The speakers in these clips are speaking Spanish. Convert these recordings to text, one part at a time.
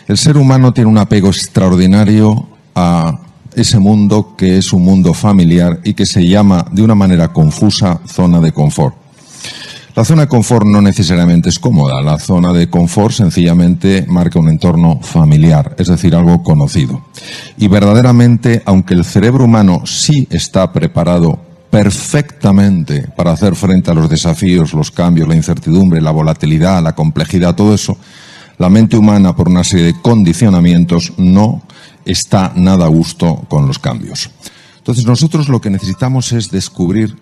El ser humano tiene un apego extraordinario a ese mundo que es un mundo familiar y que se llama, de una manera confusa, zona de confort. La zona de confort no necesariamente es cómoda. La zona de confort sencillamente marca un entorno familiar, es decir, algo conocido. Y verdaderamente, aunque el cerebro humano sí está preparado perfectamente para hacer frente a los desafíos, los cambios, la incertidumbre, la volatilidad, la complejidad, todo eso, la mente humana, por una serie de condicionamientos, no está nada a gusto con los cambios. Entonces, nosotros lo que necesitamos es descubrir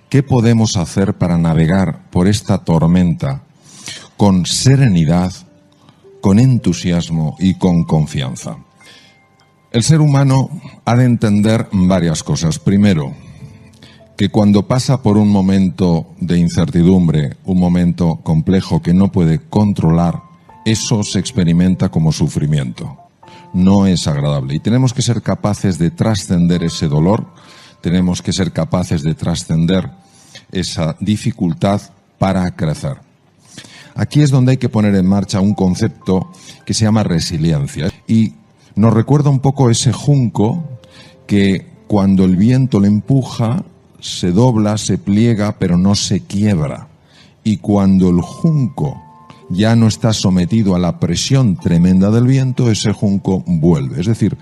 qué podemos hacer para navegar por esta tormenta con serenidad, con entusiasmo y con confianza. El ser humano ha de entender varias cosas. Primero, que cuando pasa por un momento de incertidumbre, un momento complejo que no puede controlar, eso se experimenta como sufrimiento. No es agradable y tenemos que ser capaces de trascender ese dolor, tenemos que ser capaces de trascender esa dificultad para crecer. Aquí es donde hay que poner en marcha un concepto que se llama resiliencia y nos recuerda un poco ese junco que cuando el viento le empuja se dobla, se pliega, pero no se quiebra. Y cuando el junco ya no está sometido a la presión tremenda del viento, ese junco vuelve. Es decir,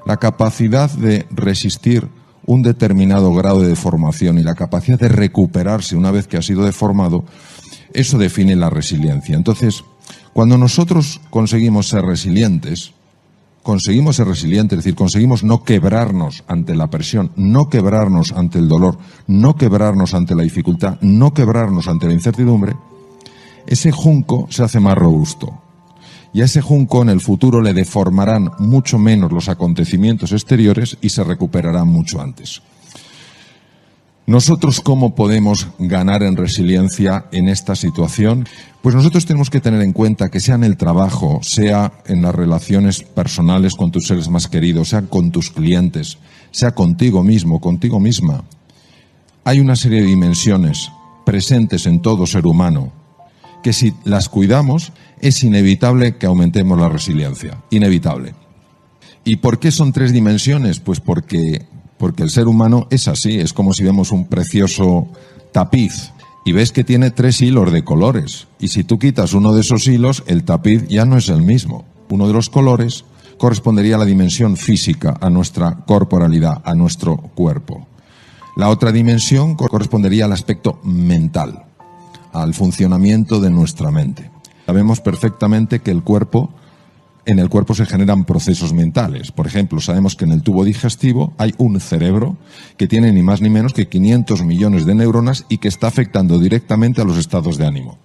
la capacidad de resistir un determinado grado de deformación y la capacidad de recuperarse una vez que ha sido deformado, eso define la resiliencia. Entonces, cuando nosotros conseguimos ser resilientes, es decir, conseguimos no quebrarnos ante la presión, no quebrarnos ante el dolor, no quebrarnos ante la dificultad, no quebrarnos ante la incertidumbre, ese junco se hace más robusto. Y a ese junco en el futuro le deformarán mucho menos los acontecimientos exteriores y se recuperará mucho antes. ¿Nosotros cómo podemos ganar en resiliencia en esta situación? Pues nosotros tenemos que tener en cuenta que sea en el trabajo, sea en las relaciones personales con tus seres más queridos, sea con tus clientes, sea contigo mismo, contigo misma. Hay una serie de dimensiones presentes en todo ser humano que si las cuidamos es inevitable que aumentemos la resiliencia, inevitable. ¿Y por qué son 3 dimensiones? Pues porque el ser humano es así, es como si vemos un precioso tapiz y ves que tiene 3 hilos de colores y si tú quitas uno de esos hilos, el tapiz ya no es el mismo. Uno de los colores correspondería a la dimensión física, a nuestra corporalidad, a nuestro cuerpo. La otra dimensión correspondería al aspecto mental, al funcionamiento de nuestra mente. Sabemos perfectamente que en el cuerpo se generan procesos mentales. Por ejemplo, sabemos que en el tubo digestivo hay un cerebro que tiene ni más ni menos que 500 millones de neuronas y que está afectando directamente a los estados de ánimo.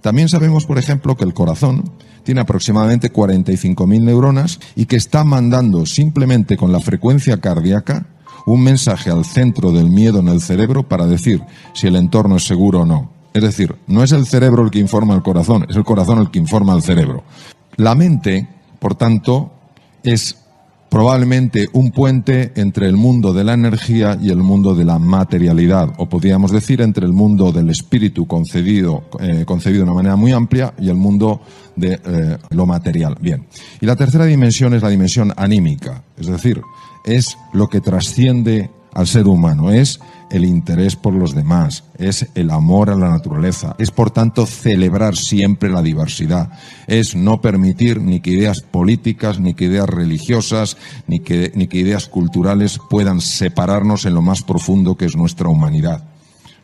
También sabemos, por ejemplo, que el corazón tiene aproximadamente 45.000 neuronas y que está mandando simplemente con la frecuencia cardíaca un mensaje al centro del miedo en el cerebro para decir si el entorno es seguro o no. Es decir, no es el cerebro el que informa al corazón, es el corazón el que informa al cerebro. La mente, por tanto, es probablemente un puente entre el mundo de la energía y el mundo de la materialidad, o podríamos decir entre el mundo del espíritu concebido de una manera muy amplia y el mundo de lo material. Bien. Y la tercera dimensión es la dimensión anímica, es decir, es lo que trasciende al ser humano, es el interés por los demás, es el amor a la naturaleza, es por tanto celebrar siempre la diversidad, es no permitir ni que ideas políticas, ni que ideas religiosas, ni que ideas culturales puedan separarnos en lo más profundo que es nuestra humanidad,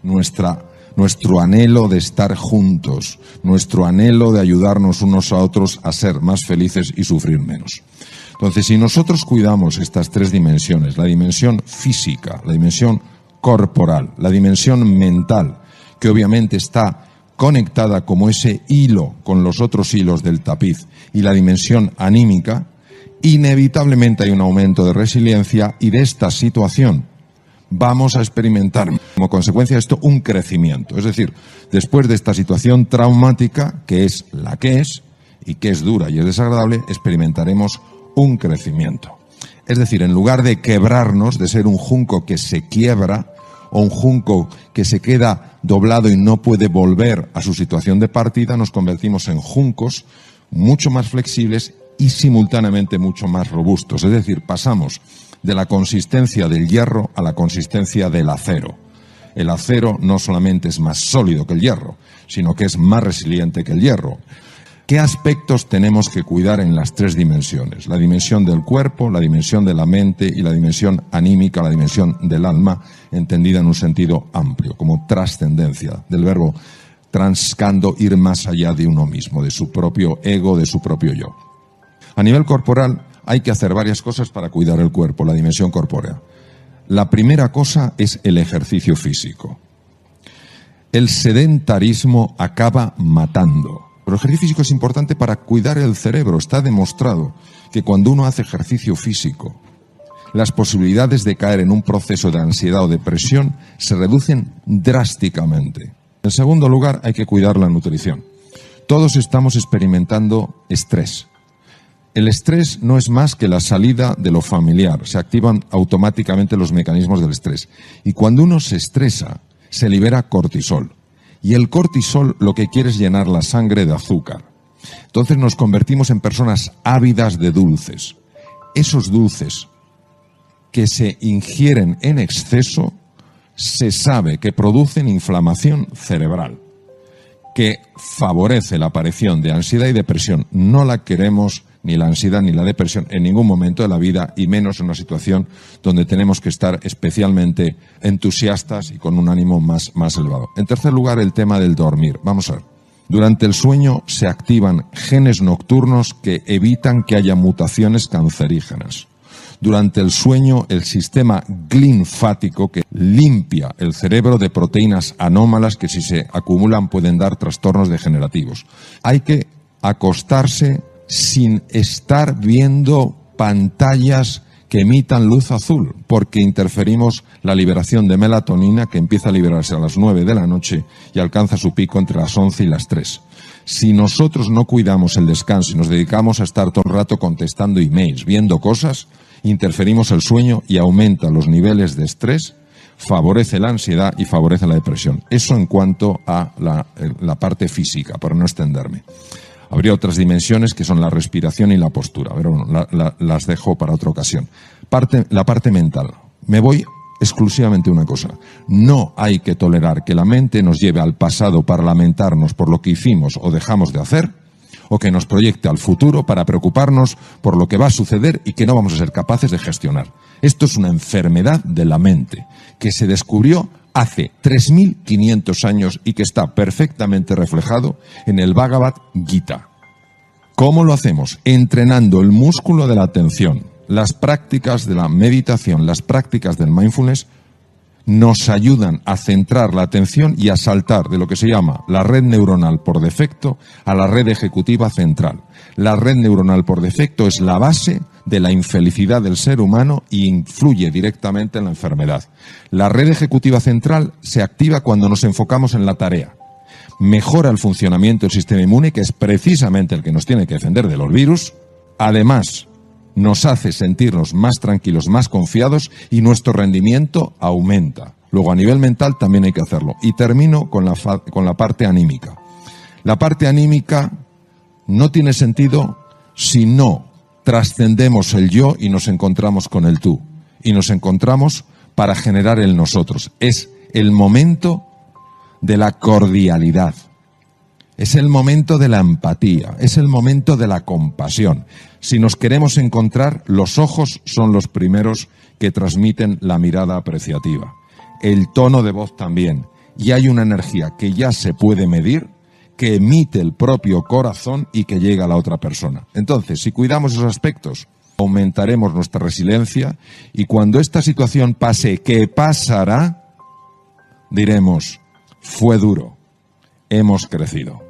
nuestro anhelo de estar juntos, nuestro anhelo de ayudarnos unos a otros a ser más felices y sufrir menos. Entonces, si nosotros cuidamos estas 3 dimensiones, la dimensión física, la dimensión corporal, la dimensión mental, que obviamente está conectada como ese hilo con los otros hilos del tapiz, y la dimensión anímica, inevitablemente hay un aumento de resiliencia y de esta situación vamos a experimentar como consecuencia de esto un crecimiento. Es decir, después de esta situación traumática, que es la que es y que es dura y es desagradable, experimentaremos un crecimiento. Es decir, en lugar de quebrarnos, de ser un junco que se quiebra o un junco que se queda doblado y no puede volver a su situación de partida, nos convertimos en juncos mucho más flexibles y simultáneamente mucho más robustos. Es decir, pasamos de la consistencia del hierro a la consistencia del acero. El acero no solamente es más sólido que el hierro, sino que es más resiliente que el hierro. ¿Qué aspectos tenemos que cuidar en las tres dimensiones? La dimensión del cuerpo, la dimensión de la mente y la dimensión anímica, la dimensión del alma, entendida en un sentido amplio, como trascendencia, del verbo transcando, ir más allá de uno mismo, de su propio ego, de su propio yo. A nivel corporal hay que hacer varias cosas para cuidar el cuerpo, la dimensión corpórea. La primera cosa es el ejercicio físico. El sedentarismo acaba matando. El ejercicio físico es importante para cuidar el cerebro. Está demostrado que cuando uno hace ejercicio físico, las posibilidades de caer en un proceso de ansiedad o depresión se reducen drásticamente. En segundo lugar, hay que cuidar la nutrición. Todos estamos experimentando estrés. El estrés no es más que la salida de lo familiar. Se activan automáticamente los mecanismos del estrés. Y cuando uno se estresa, se libera cortisol. Y el cortisol lo que quiere es llenar la sangre de azúcar. Entonces nos convertimos en personas ávidas de dulces. Esos dulces que se ingieren en exceso, se sabe que producen inflamación cerebral, que favorece la aparición de ansiedad y depresión. No la queremos, ni la ansiedad ni la depresión, en ningún momento de la vida, y menos en una situación donde tenemos que estar especialmente entusiastas y con un ánimo más elevado. En tercer lugar, el tema del dormir. Vamos a ver. Durante el sueño se activan genes nocturnos que evitan que haya mutaciones cancerígenas. Durante el sueño, el sistema linfático que limpia el cerebro de proteínas anómalas que si se acumulan pueden dar trastornos degenerativos. Hay que acostarse sin estar viendo pantallas que emitan luz azul, porque interferimos la liberación de melatonina, que empieza a liberarse a las 9 de la noche y alcanza su pico entre las 11 y las 3. Si nosotros no cuidamos el descanso y nos dedicamos a estar todo el rato contestando emails, viendo cosas, interferimos el sueño y aumenta los niveles de estrés, favorece la ansiedad y favorece la depresión. Eso en cuanto a la parte física, para no extenderme. Habría otras dimensiones que son la respiración y la postura, pero bueno, las dejo para otra ocasión. La parte mental. Me voy exclusivamente a una cosa. No hay que tolerar que la mente nos lleve al pasado para lamentarnos por lo que hicimos o dejamos de hacer, o que nos proyecte al futuro para preocuparnos por lo que va a suceder y que no vamos a ser capaces de gestionar. Esto es una enfermedad de la mente que se descubrió hace 3.500 años y que está perfectamente reflejado en el Bhagavad Gita. ¿Cómo lo hacemos? Entrenando el músculo de la atención. Las prácticas de la meditación, las prácticas del mindfulness nos ayudan a centrar la atención y a saltar de lo que se llama la red neuronal por defecto a la red ejecutiva central. La red neuronal por defecto es la base de la infelicidad del ser humano y influye directamente en la enfermedad. La red ejecutiva central se activa cuando nos enfocamos en la tarea. Mejora el funcionamiento del sistema inmune, que es precisamente el que nos tiene que defender de los virus. Además, nos hace sentirnos más tranquilos, más confiados y nuestro rendimiento aumenta. Luego, a nivel mental también hay que hacerlo. Y termino con la parte anímica. La parte anímica no tiene sentido si no trascendemos el yo y nos encontramos con el tú. Y nos encontramos para generar el nosotros. Es el momento de la cordialidad. Es el momento de la empatía, es el momento de la compasión. Si nos queremos encontrar, los ojos son los primeros que transmiten la mirada apreciativa. El tono de voz también. Y hay una energía que ya se puede medir, que emite el propio corazón y que llega a la otra persona. Entonces, si cuidamos esos aspectos, aumentaremos nuestra resiliencia y cuando esta situación pase, ¿qué pasará? Diremos, fue duro, hemos crecido.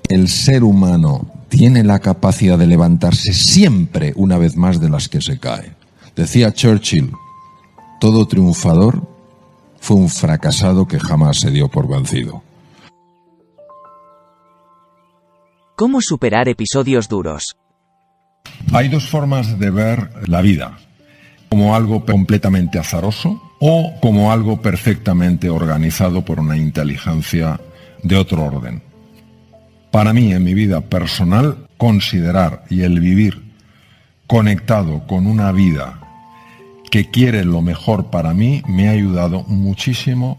El ser humano tiene la capacidad de levantarse siempre una vez más de las que se cae. Decía Churchill, todo triunfador fue un fracasado que jamás se dio por vencido. ¿Cómo superar episodios duros? Hay dos formas de ver la vida, como algo completamente azaroso o como algo perfectamente organizado por una inteligencia de otro orden. Para mí, en mi vida personal, considerar y el vivir conectado con una vida que quiere lo mejor para mí me ha ayudado muchísimo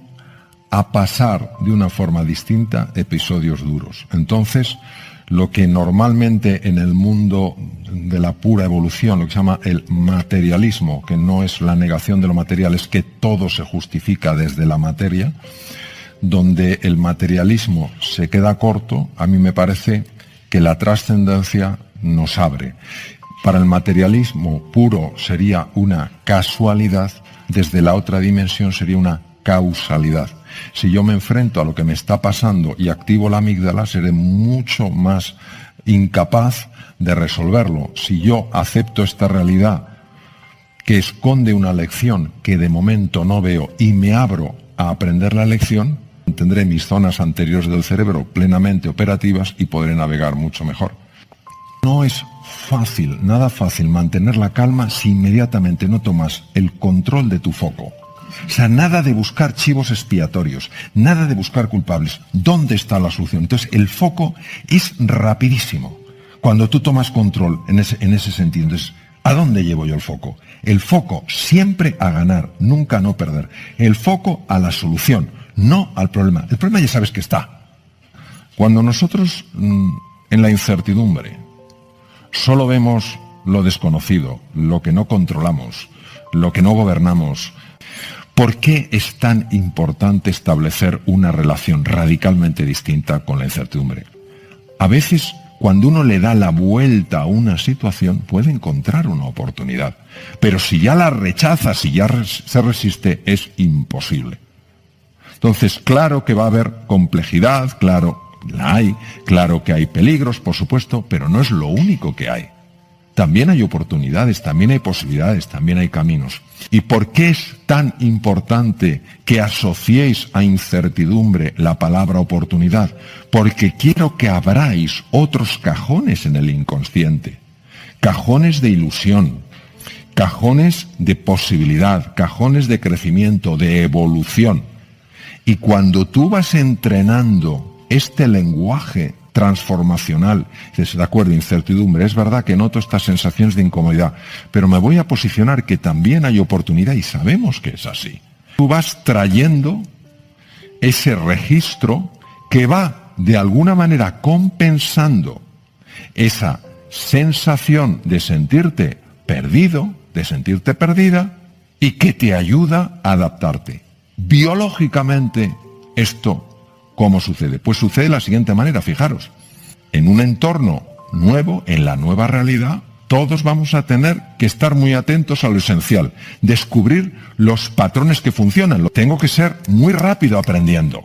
a pasar de una forma distinta episodios duros. Entonces, lo que normalmente en el mundo de la pura evolución, lo que se llama el materialismo, que no es la negación de lo material, es que todo se justifica desde la materia, donde el materialismo se queda corto, a mí me parece que la trascendencia nos abre. Para el materialismo puro sería una casualidad, desde la otra dimensión sería una causalidad. Si yo me enfrento a lo que me está pasando y activo la amígdala, seré mucho más incapaz de resolverlo. Si yo acepto esta realidad que esconde una lección que de momento no veo y me abro a aprender la lección, tendré mis zonas anteriores del cerebro plenamente operativas y podré navegar mucho mejor. No es fácil, nada fácil mantener la calma si inmediatamente no tomas el control de tu foco. O sea, nada de buscar chivos expiatorios, nada de buscar culpables. ¿Dónde está la solución? Entonces, el foco es rapidísimo cuando tú tomas control en ese sentido. Entonces, ¿a dónde llevo yo el foco? El foco siempre a ganar, nunca a no perder. El foco a la solución, no al problema. El problema ya sabes que está. Cuando nosotros en la incertidumbre solo vemos lo desconocido, lo que no controlamos, lo que no gobernamos, ¿por qué es tan importante establecer una relación radicalmente distinta con la incertidumbre? A veces, cuando uno le da la vuelta a una situación, puede encontrar una oportunidad. Pero si ya la rechaza, si ya se resiste, es imposible. Entonces, claro que va a haber complejidad, claro, la hay, claro que hay peligros, por supuesto, pero no es lo único que hay. También hay oportunidades, también hay posibilidades, también hay caminos. ¿Y por qué es tan importante que asociéis a incertidumbre la palabra oportunidad? Porque quiero que abráis otros cajones en el inconsciente. Cajones de ilusión, cajones de posibilidad, cajones de crecimiento, de evolución. Y cuando tú vas entrenando este lenguaje transformacional, dices, de acuerdo, incertidumbre, es verdad que noto estas sensaciones de incomodidad, pero me voy a posicionar que también hay oportunidad y sabemos que es así. Tú vas trayendo ese registro que va de alguna manera compensando esa sensación de sentirte perdido, de sentirte perdida, y que te ayuda a adaptarte. Biológicamente, esto, ¿cómo sucede? Pues sucede de la siguiente manera, fijaros. En un entorno nuevo, en la nueva realidad, todos vamos a tener que estar muy atentos a lo esencial, descubrir los patrones que funcionan. Tengo que ser muy rápido aprendiendo.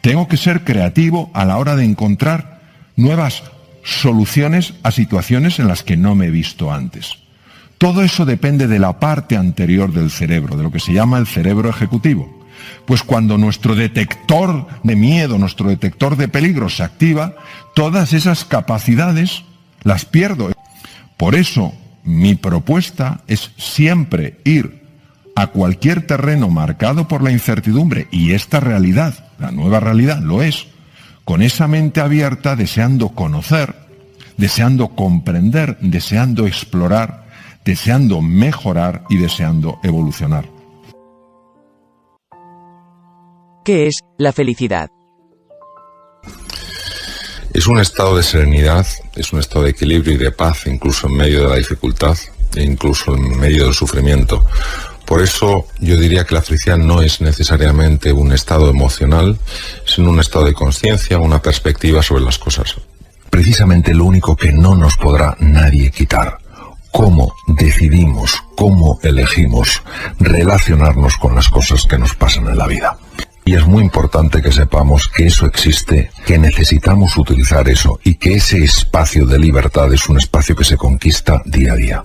Tengo que ser creativo a la hora de encontrar nuevas soluciones a situaciones en las que no me he visto antes. Todo eso depende de la parte anterior del cerebro, de lo que se llama el cerebro ejecutivo. Pues cuando nuestro detector de miedo, nuestro detector de peligro se activa, todas esas capacidades las pierdo. Por eso, mi propuesta es siempre ir a cualquier terreno marcado por la incertidumbre, y esta realidad, la nueva realidad, lo es, con esa mente abierta, deseando conocer, deseando comprender, deseando explorar, deseando mejorar y deseando evolucionar. ¿Qué es la felicidad? Es un estado de serenidad, es un estado de equilibrio y de paz, incluso en medio de la dificultad e incluso en medio del sufrimiento. Por eso yo diría que la felicidad no es necesariamente un estado emocional, sino un estado de conciencia, una perspectiva sobre las cosas. Precisamente lo único que no nos podrá nadie quitar. Cómo decidimos, cómo elegimos relacionarnos con las cosas que nos pasan en la vida. Y es muy importante que sepamos que eso existe, que necesitamos utilizar eso y que ese espacio de libertad es un espacio que se conquista día a día.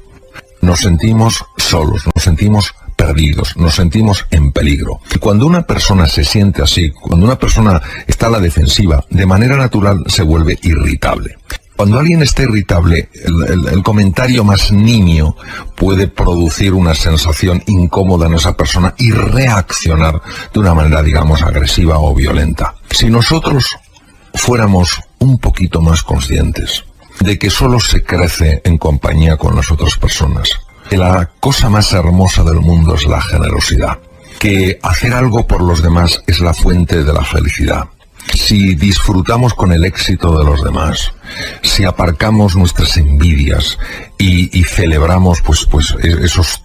Nos sentimos solos, nos sentimos perdidos, nos sentimos en peligro. Y cuando una persona se siente así, cuando una persona está a la defensiva, de manera natural se vuelve irritable. Cuando alguien está irritable, el comentario más nimio puede producir una sensación incómoda en esa persona y reaccionar de una manera, digamos, agresiva o violenta. Si nosotros fuéramos un poquito más conscientes de que solo se crece en compañía con las otras personas. Que la cosa más hermosa del mundo es la generosidad. Que hacer algo por los demás es la fuente de la felicidad. Si disfrutamos con el éxito de los demás, si aparcamos nuestras envidias y celebramos pues esos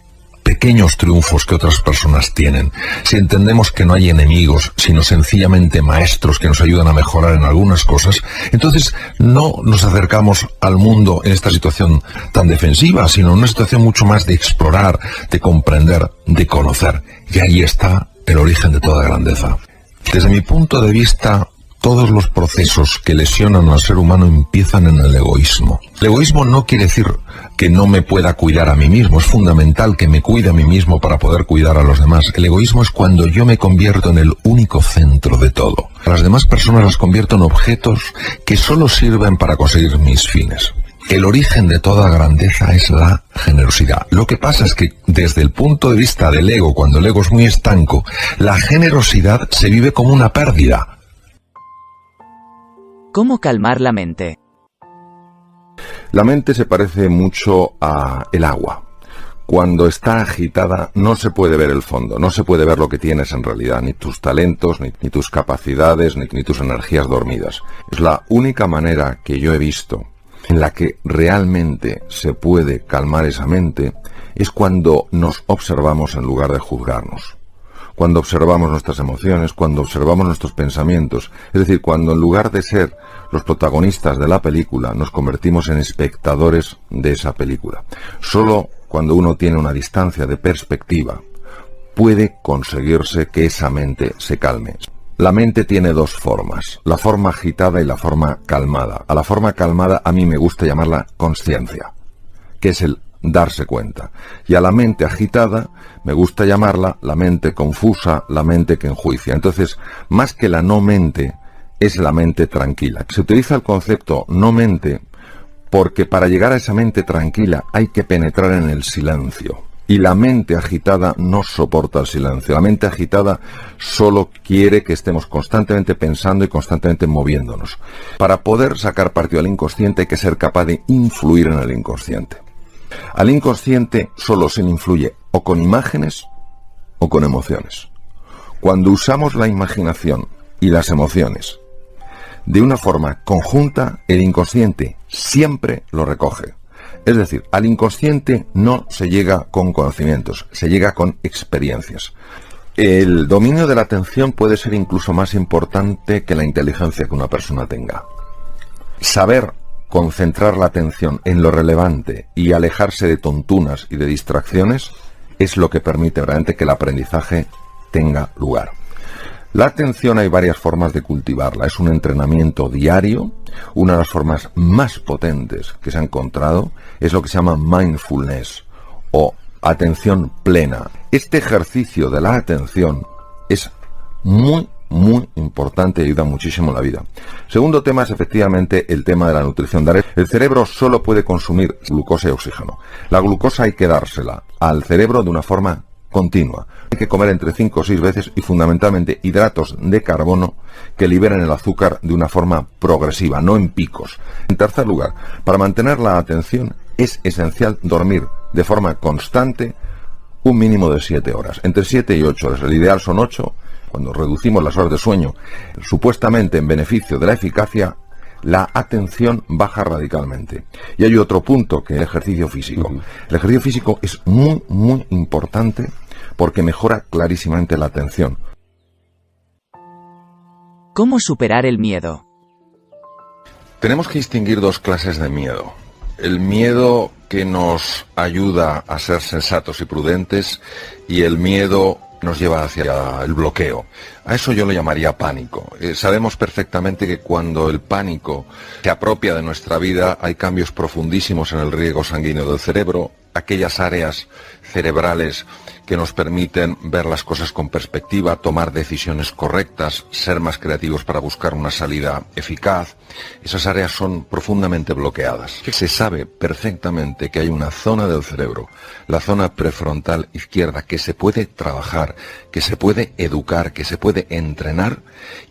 pequeños triunfos que otras personas tienen, si entendemos que no hay enemigos, sino sencillamente maestros que nos ayudan a mejorar en algunas cosas, entonces no nos acercamos al mundo en esta situación tan defensiva, sino en una situación mucho más de explorar, de comprender, de conocer. Y ahí está el origen de toda grandeza. Desde mi punto de vista, todos los procesos que lesionan al ser humano empiezan en el egoísmo. El egoísmo no quiere decir que no me pueda cuidar a mí mismo. Es fundamental que me cuide a mí mismo para poder cuidar a los demás. El egoísmo es cuando yo me convierto en el único centro de todo. A las demás personas las convierto en objetos que solo sirven para conseguir mis fines. El origen de toda grandeza es la generosidad. Lo que pasa es que desde el punto de vista del ego, cuando el ego es muy estanco, la generosidad se vive como una pérdida. ¿Cómo calmar la mente? La mente se parece mucho a el agua. Cuando está agitada no se puede ver el fondo, no se puede ver lo que tienes en realidad, ni tus talentos, ni tus capacidades, ni tus energías dormidas. Es la única manera que yo he visto en la que realmente se puede calmar esa mente, es cuando nos observamos en lugar de juzgarnos. Cuando observamos nuestras emociones, cuando observamos nuestros pensamientos, es decir, cuando en lugar de ser los protagonistas de la película, nos convertimos en espectadores de esa película. Solo cuando uno tiene una distancia de perspectiva, puede conseguirse que esa mente se calme. La mente tiene dos formas, la forma agitada y la forma calmada. A la forma calmada a mí me gusta llamarla consciencia, que es el darse cuenta. Y a la mente agitada me gusta llamarla la mente confusa, la mente que enjuicia. Entonces, más que la no mente, es la mente tranquila. Se utiliza el concepto no mente porque para llegar a esa mente tranquila hay que penetrar en el silencio. Y la mente agitada no soporta el silencio. La mente agitada solo quiere que estemos constantemente pensando y constantemente moviéndonos. Para poder sacar partido al inconsciente hay que ser capaz de influir en el inconsciente. Al inconsciente solo se le influye o con imágenes o con emociones. Cuando usamos la imaginación y las emociones de una forma conjunta, el inconsciente siempre lo recoge. Es decir, al inconsciente no se llega con conocimientos, se llega con experiencias. El dominio de la atención puede ser incluso más importante que la inteligencia que una persona tenga. Saber concentrar la atención en lo relevante y alejarse de tontunas y de distracciones es lo que permite realmente que el aprendizaje tenga lugar. La atención hay varias formas de cultivarla. Es un entrenamiento diario. Una de las formas más potentes que se ha encontrado es lo que se llama mindfulness o atención plena. Este ejercicio de la atención es muy importante y ayuda muchísimo en la vida. Segundo tema es efectivamente el tema de la nutrición. El cerebro solo puede consumir glucosa y oxígeno. La glucosa hay que dársela al cerebro de una forma continua. Hay que comer entre 5 o 6 veces y fundamentalmente hidratos de carbono que liberen el azúcar de una forma progresiva, no en picos. En tercer lugar, para mantener la atención es esencial dormir de forma constante un mínimo de 7 horas, entre 7 y 8 horas. El ideal son 8. Cuando reducimos las horas de sueño, supuestamente en beneficio de la eficacia, la atención baja radicalmente. Y hay otro punto, que es el ejercicio físico. El ejercicio físico es muy importante porque mejora clarísimamente la atención. ¿Cómo superar el miedo? Tenemos que distinguir dos clases de miedo. El miedo que nos ayuda a ser sensatos y prudentes y el miedo nos lleva hacia el bloqueo. A eso yo le llamaría pánico. Sabemos perfectamente que cuando el pánico se apropia de nuestra vida hay cambios profundísimos en el riego sanguíneo del cerebro, aquellas áreas cerebrales que nos permiten ver las cosas con perspectiva, tomar decisiones correctas, ser más creativos para buscar una salida eficaz. Esas áreas son profundamente bloqueadas. Se sabe perfectamente que hay una zona del cerebro, la zona prefrontal izquierda, que se puede trabajar, que se puede educar, que se puede entrenar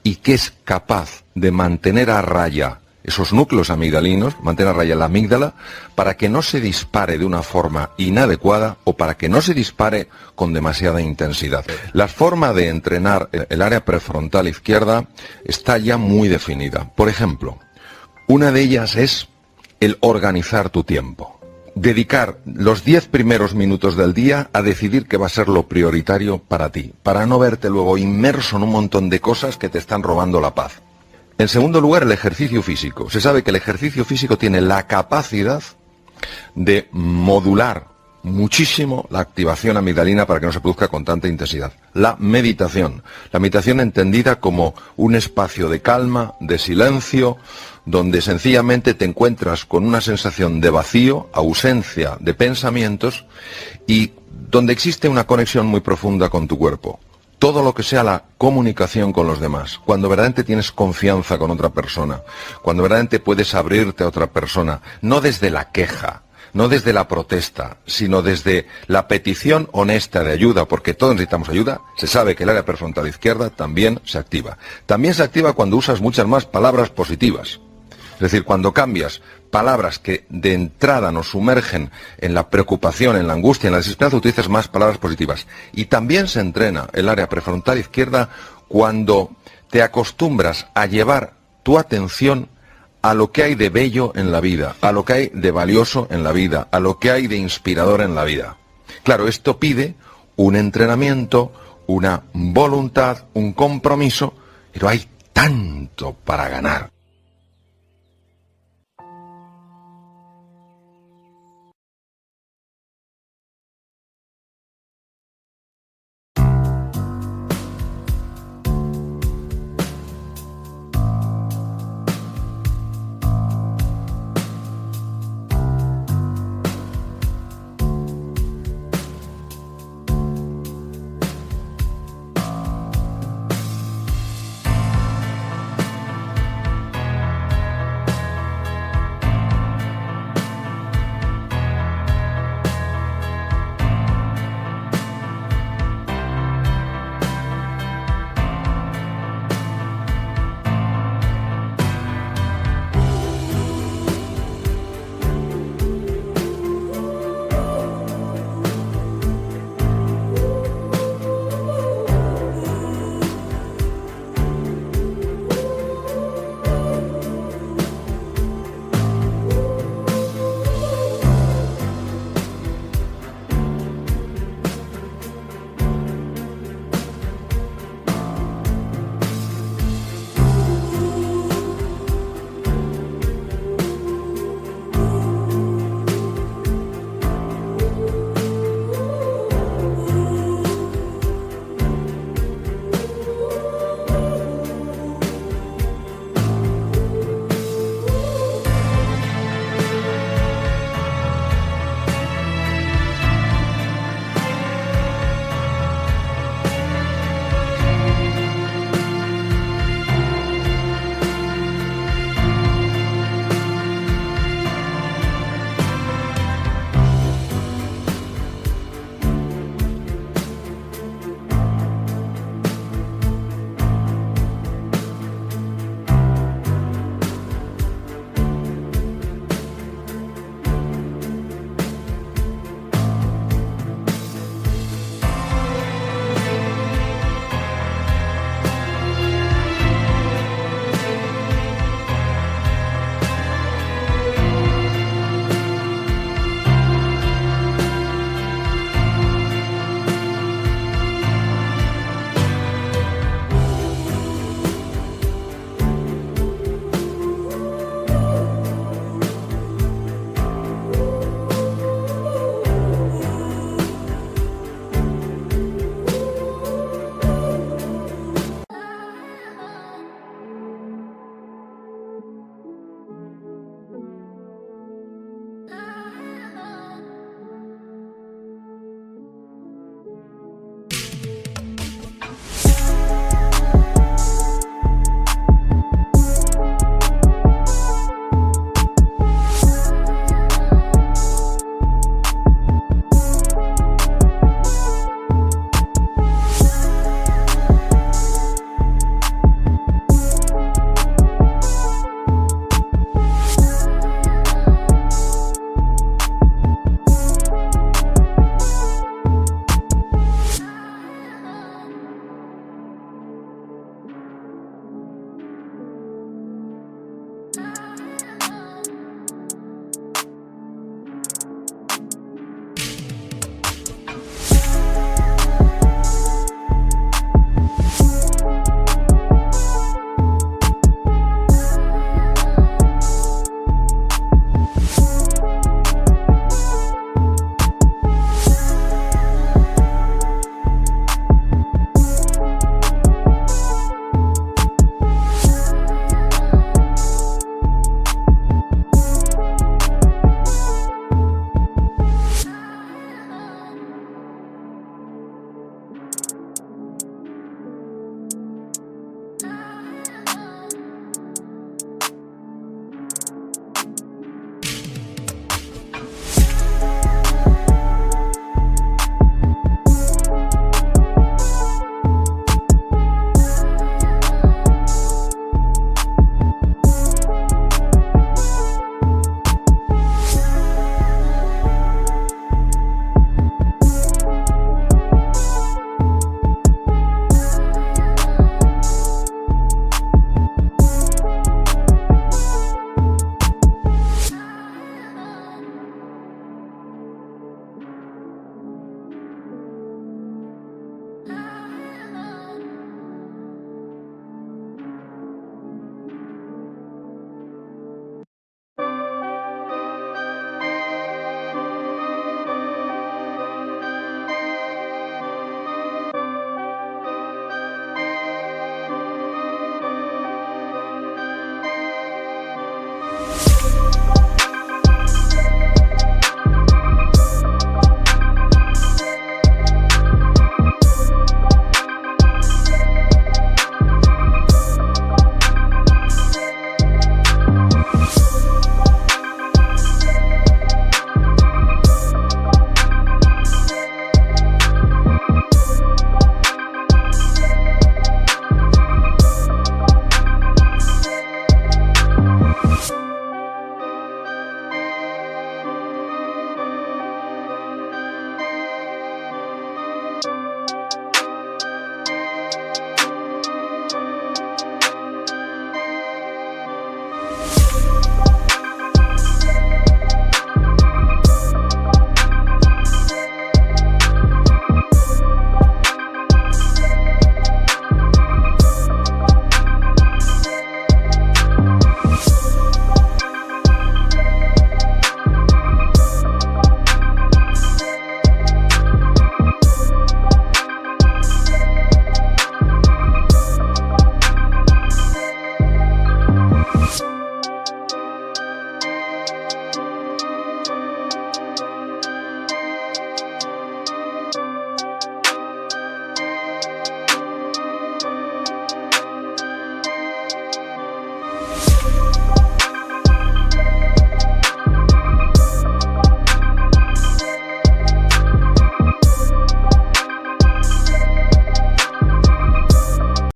y que es capaz de mantener a raya esos núcleos amigdalinos, mantener a raya la amígdala, para que no se dispare de una forma inadecuada o para que no se dispare con demasiada intensidad. La forma de entrenar el área prefrontal izquierda está ya muy definida. Por ejemplo, una de ellas es el organizar tu tiempo. Dedicar los 10 primeros minutos del día a decidir qué va a ser lo prioritario para ti, para no verte luego inmerso en un montón de cosas que te están robando la paz. En segundo lugar, el ejercicio físico. Se sabe que el ejercicio físico tiene la capacidad de modular muchísimo la activación amigdalina para que no se produzca con tanta intensidad. La meditación entendida como un espacio de calma, de silencio, donde sencillamente te encuentras con una sensación de vacío, ausencia de pensamientos y donde existe una conexión muy profunda con tu cuerpo. Todo lo que sea la comunicación con los demás, cuando verdaderamente tienes confianza con otra persona, cuando verdaderamente puedes abrirte a otra persona, no desde la queja, no desde la protesta, sino desde la petición honesta de ayuda, porque todos necesitamos ayuda. Se sabe que el área prefrontal izquierda también se activa. También se activa cuando usas muchas más palabras positivas. Es decir, cuando cambias palabras que de entrada nos sumergen en la preocupación, en la angustia, en la desesperanza, utilizas más palabras positivas. Y también se entrena el área prefrontal izquierda cuando te acostumbras a llevar tu atención a lo que hay de bello en la vida, a lo que hay de valioso en la vida, a lo que hay de inspirador en la vida. Claro, esto pide un entrenamiento, una voluntad, un compromiso, pero hay tanto para ganar.